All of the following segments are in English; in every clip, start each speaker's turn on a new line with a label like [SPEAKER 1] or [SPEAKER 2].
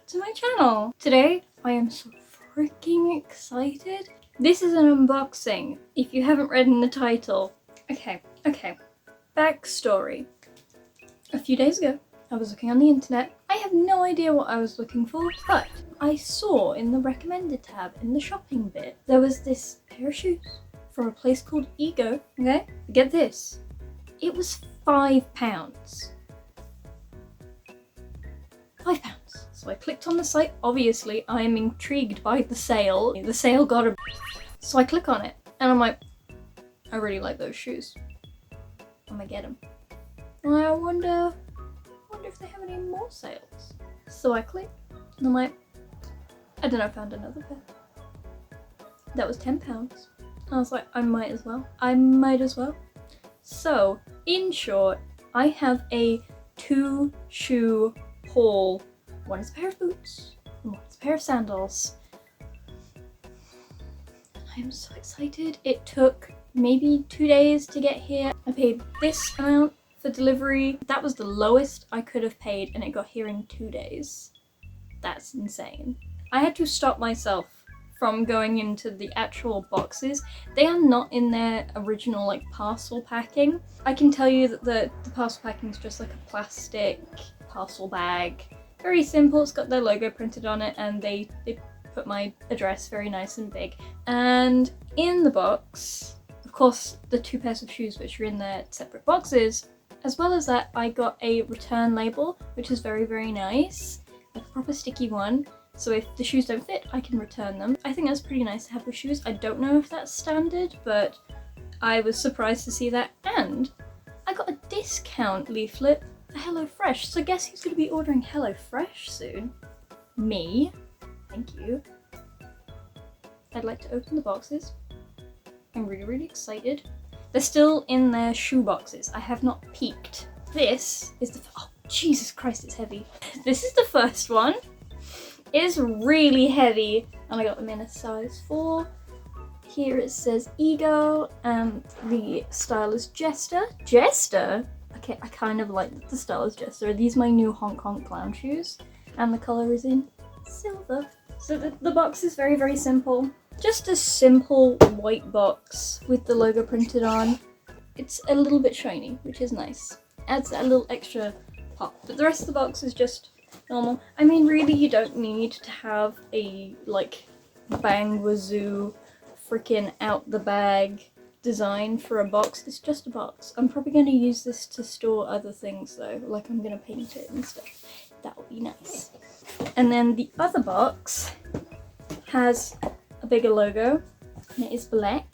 [SPEAKER 1] back to my channel. Today I am so freaking excited. This is an unboxing, if you haven't read in the title. Okay. Backstory. A few days ago, I was looking on the internet. I have no idea what I was looking for, but I saw in the recommended tab in the shopping bit, there was this pair of shoes from a place called Ego, okay? Get this, it was £5. £5. So I clicked on the site. Obviously, I am intrigued by the sale. The sale got a... So I click on it, and I'm like, I really like those shoes. I'm gonna get them. And I wonder if they have any more sales. So I click, and I'm like, I don't know, found another pair. That was £10. I was like, I might as well. So, in short, I have a 2-shoe haul. One is a pair of boots, and one is a pair of sandals. I am so excited. It took maybe 2 days to get here. I paid this amount for delivery. That was the lowest I could have paid, and it got here in 2 days. That's insane. I had to stop myself from going into the actual boxes. They are not in their original like parcel packing. I can tell you that the parcel packing is just like a plastic parcel bag. Very simple. It's got their logo printed on it, and they put my address very nice and big. And in the box, of course, the 2 pairs of shoes which are in their separate boxes. As well as that, I got a return label, which is very, very nice. A proper sticky one. So if the shoes don't fit, I can return them. I think that's pretty nice to have with shoes. I don't know if that's standard, but I was surprised to see that. And I got a discount leaflet for HelloFresh. So guess who's going to be ordering HelloFresh soon? Me. Thank you. I'd like to open the boxes. I'm really, really excited. They're still in their shoe boxes. I have not peeked. This is the... Oh, Jesus Christ, it's heavy. This is the first one. It is really heavy, and I got them in a size 4. Here it says Ego, and the style is Jester. Jester? Okay, I kind of like the style is Jester. These are my new Honk Honk clown shoes, and the colour is in silver. So the box is very, very simple. Just a simple white box with the logo printed on. It's a little bit shiny, which is nice. Adds a little extra pop, but the rest of the box is just normal. I mean, really, you don't need to have a, like, bang wazoo, freaking out the bag design for a box. It's just a box. I'm probably going to use this to store other things, though. Like, I'm going to paint it and stuff. That would be nice. And then the other box has a bigger logo, and it is black.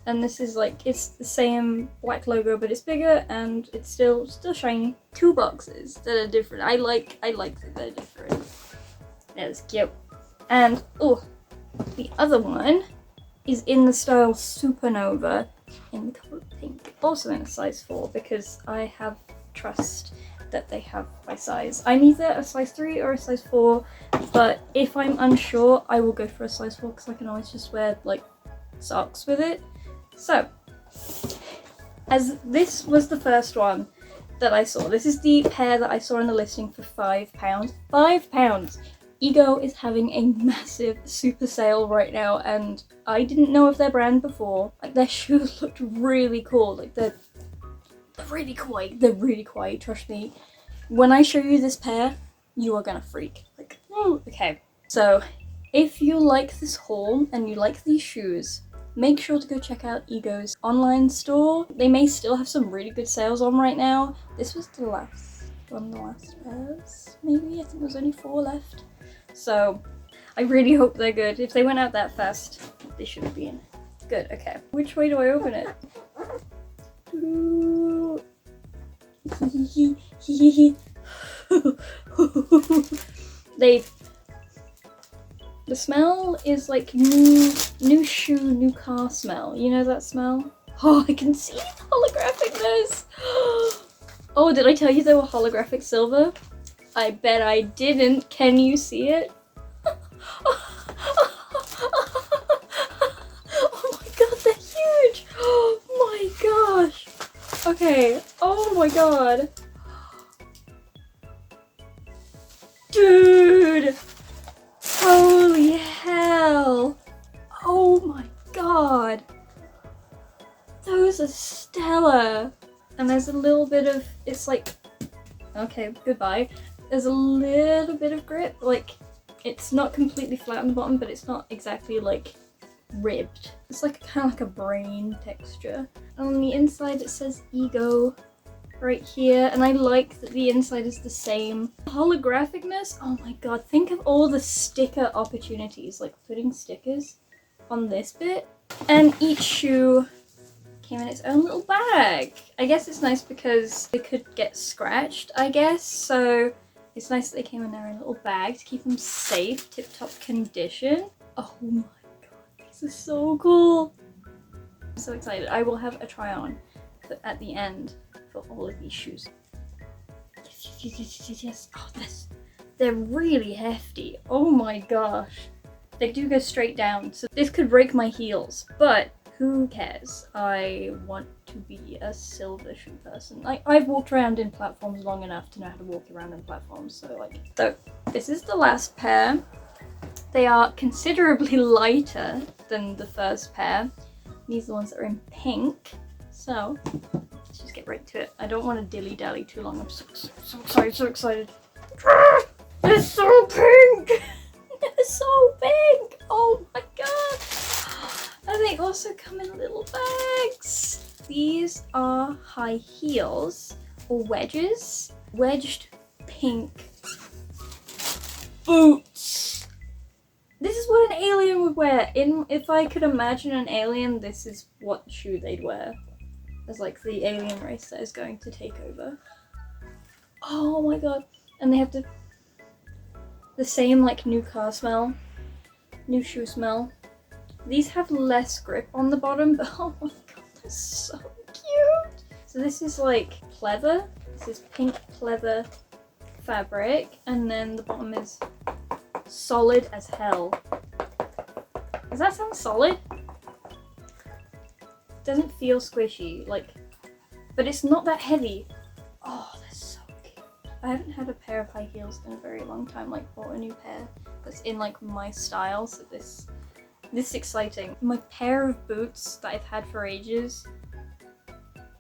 [SPEAKER 1] And this is like, it's the same black logo, but it's bigger and it's still shiny. 2 boxes that are different. I like that they're different. That is cute. And, oh, the other one is in the style Supernova in the colour pink. Also in a size 4, because I have trust that they have my size. I'm either a size 3 or a size 4, but if I'm unsure, I will go for a size 4, because I can always just wear, like, socks with it. So, as this was the first one that I saw, this is the pair that I saw in the listing for £5. £5! Ego is having a massive super sale right now, and I didn't know of their brand before. Like, their shoes looked really cool. Like, they're really kawaii. They're really kawaii, trust me. When I show you this pair, you are gonna freak. Like, oh, okay. So, if you like this haul and you like these shoes, make sure to go check out Ego's online store. They may still have some really good sales on right now. This was the last one, the last pairs, maybe? I think there was only 4 left. So, I really hope they're good. If they went out that fast, they should have been good. Okay, which way do I open it? The smell is like new shoe, new car smell. You know that smell? Oh, I can see the holographicness. Oh, did I tell you they were holographic silver? I bet I didn't. Can you see it? Oh my god, they're huge. Oh my gosh. Okay. Oh my god. Dude. shoes are stellar. And there's a little bit of, it's like, okay, goodbye. There's a little bit of grip, like it's not completely flat on the bottom, but it's not exactly like ribbed. It's like kind of like a brain texture. And on the inside it says Ego right here, and I like that the inside is the same. Holographicness, oh my god, think of all the sticker opportunities, like putting stickers on this bit. And each shoe came in its own little bag. I guess it's nice because they could get scratched, I guess, so it's nice that they came in their own little bag to keep them safe, tip-top condition. Oh my god, this is so cool. I'm so excited. I will have a try on at the end for all of these shoes. Yes. Oh, they're really hefty. Oh my gosh. They do go straight down, so this could break my heels, but who cares? I want to be a silver shoe person. I've walked around in platforms long enough to know how to walk around in platforms, so this is the last pair. They are considerably lighter than the first pair. These are the ones that are in pink, so let's just get right to it. I don't want to dilly-dally too long. I'm so excited, so excited. They're so pink! They're so big! Oh my god! And they also come in little bags. These are high heels or wedges. Wedged pink boots. This is what an alien would wear. If I could imagine an alien, this is what shoe they'd wear. As like the alien race that is going to take over. Oh my god. And they have the same like new car smell. New shoe smell. These have less grip on the bottom, but oh my god, they're so cute! So this is like pleather. This is pink pleather fabric, and then the bottom is solid as hell. Does that sound solid? It doesn't feel squishy, like, but it's not that heavy. Oh, they're so cute. I haven't had a pair of high heels in a very long time, like bought a new pair that's in like my style, so this is exciting. My pair of boots that I've had for ages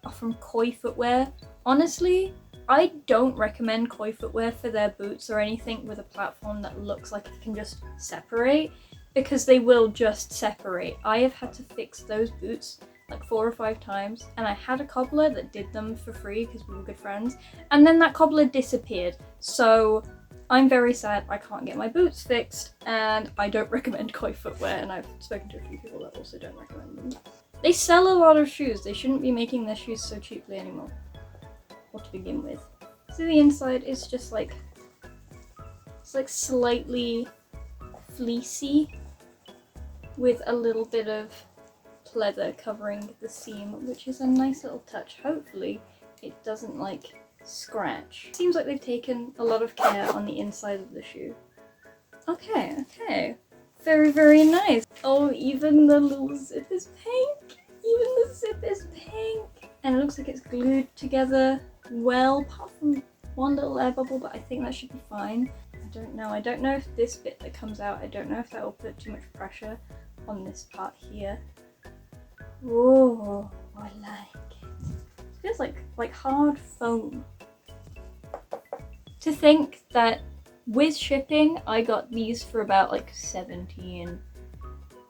[SPEAKER 1] are from KAWAII footwear. Honestly, I don't recommend KAWAII footwear for their boots or anything with a platform that looks like it can just separate, because they will just separate. I have had to fix those boots like 4 or 5 times, and I had a cobbler that did them for free because we were good friends, and then that cobbler disappeared. So I'm very sad I can't get my boots fixed, and I don't recommend KAWAII footwear, and I've spoken to a few people that also don't recommend them. They sell a lot of shoes. They shouldn't be making their shoes so cheaply anymore, or to begin with. So the inside is just like, it's like slightly fleecy with a little bit of pleather covering the seam, which is a nice little touch. Hopefully it doesn't like scratch. Seems like they've taken a lot of care on the inside of the shoe. Okay. Very nice. Oh, even the little zip is pink. Even the zip is pink. And it looks like it's glued together well, apart from one little air bubble, but I think that should be fine. I don't know if this bit that comes out, I don't know if that will put too much pressure on this part here. Oh, I like it. It feels like hard foam. To think that with shipping, I got these for about like 17,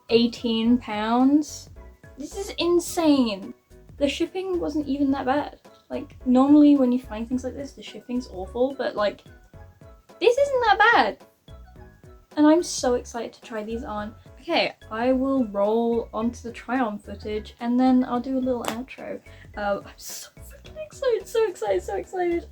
[SPEAKER 1] 18 pounds. This is insane. The shipping wasn't even that bad. Like, normally when you find things like this, the shipping's awful, but like, this isn't that bad. And I'm so excited to try these on. Okay, I will roll onto the try-on footage, and then I'll do a little outro. I'm so freaking excited, so excited.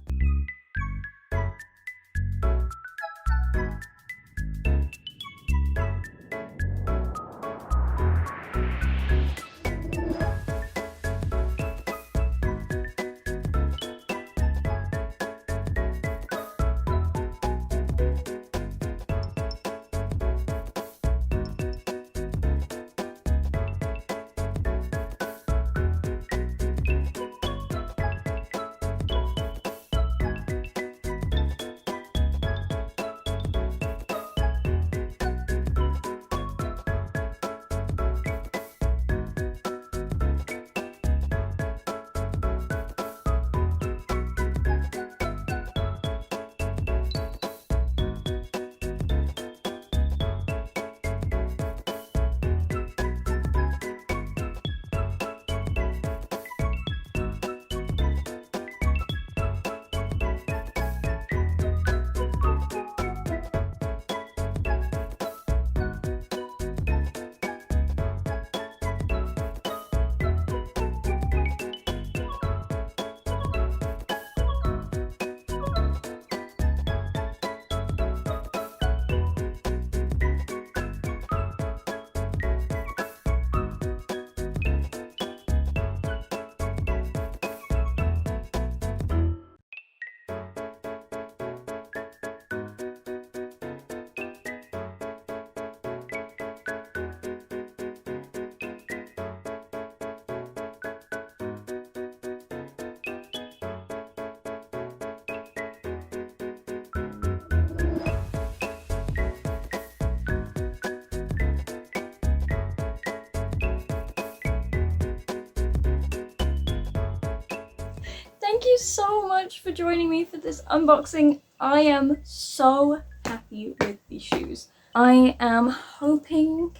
[SPEAKER 1] thank you so much for joining me for this unboxing. I am so happy with these shoes. I am hoping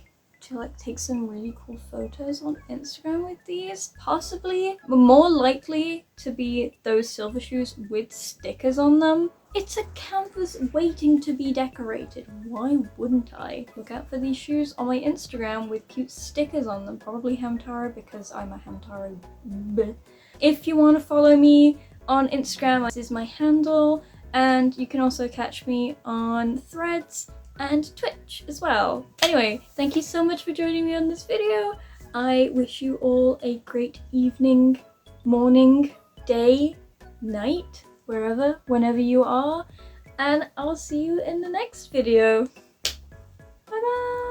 [SPEAKER 1] to like take some really cool photos on Instagram with these, possibly, but more likely to be those silver shoes with stickers on them. It's a canvas waiting to be decorated. Why wouldn't I? Look out for these shoes on my Instagram with cute stickers on them, probably Hamtaro because I'm a Hamtaro. Bleh. If you want to follow me on Instagram, this is my handle, and you can also catch me on Threads and Twitch as well. Anyway, thank you so much for joining me on this video. I wish you all a great evening, morning, day, night, whenever you are, and I'll see you in the next video. Bye bye!